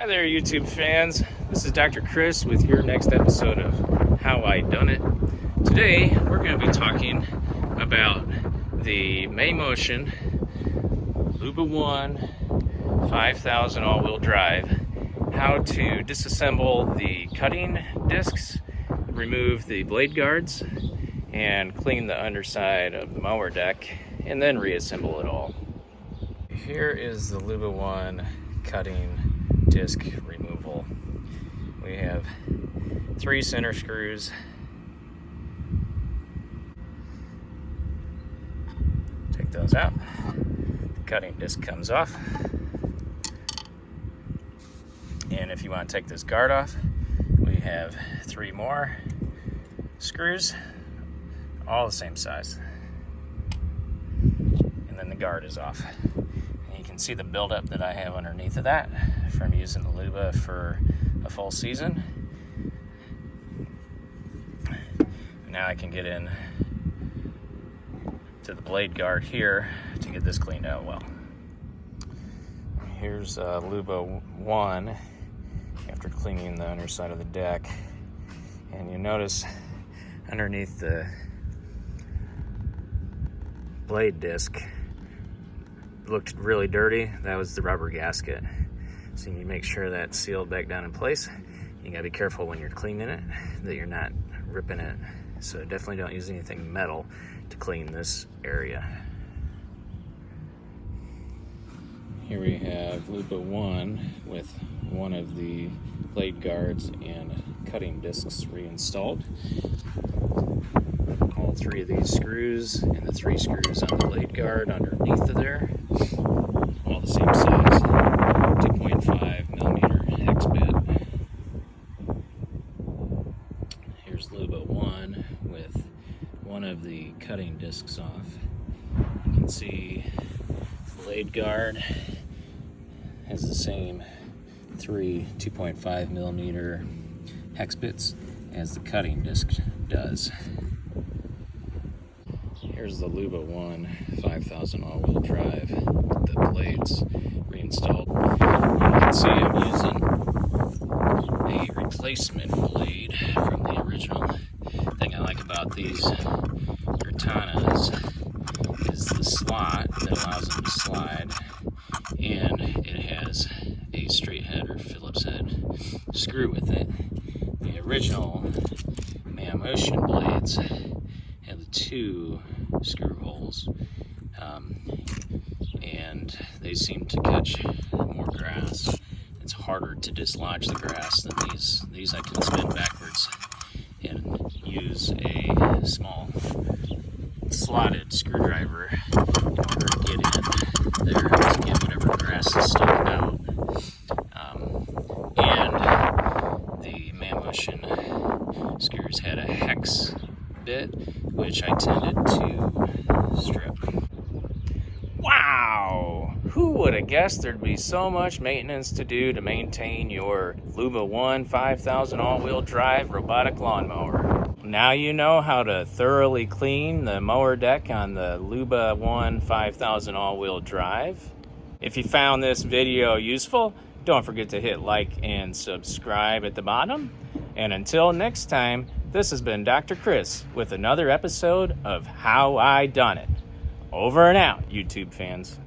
Hi there, YouTube fans. This is Dr. Chris with your next episode of How I Done It. Today, we're going to be talking about the Mammotion Luba 1 5000 all-wheel drive, how to disassemble the cutting discs, remove the blade guards, and clean the underside of the mower deck, and then reassemble it all. Here is the Luba 1 cutting disc removal. We have 3 center screws, take those out, the cutting disc comes off, and if you want to take this guard off, we have 3 more screws, all the same size, and then the guard is off. You can see the buildup that I have underneath of that from using the Luba for a full season. Now I can get in to the blade guard here to get this cleaned out well. Here's Luba 1 after cleaning the underside of the deck, and you notice underneath the blade disc looked really dirty. That was the rubber gasket. So you make sure that's sealed back down in place. You gotta be careful when you're cleaning it that you're not ripping it. So definitely don't use anything metal to clean this area. Here we have Luba 1 with one of the blade guards and cutting discs reinstalled. All 3 of these screws and the 3 screws on the blade guard underneath of there, all the same size, 2.5 millimeter hex bit. Here's Luba 1 with one of the cutting discs off. You can see the blade guard has the same 3 2.5 millimeter hex bits as the cutting disc does. Here's the Luba 1 5000 all-wheel drive with the blades reinstalled. You can see I'm using a replacement blade from the original. The thing I like about these Gurtanas is the slot that allows them to slide, and it has a straight head or Phillips head screw with it. The original Mammotion blades have the 2 screw holes, and they seem to catch more grass. It's harder to dislodge the grass than these. These I can spin backwards and use a small slotted screwdriver in order to get in there to get whatever grass is sticking out. And the Mammotion screws had a hex bit, which I tended to strip. Wow! Who would have guessed there'd be so much maintenance to do to maintain your Luba 1 5000 all-wheel drive robotic lawnmower? Now you know how to thoroughly clean the mower deck on the Luba 1 5000 all-wheel drive. If you found this video useful, don't forget to hit like and subscribe at the bottom. And until next time, this has been Dr. Chris with another episode of How I Done It. Over and out, YouTube fans.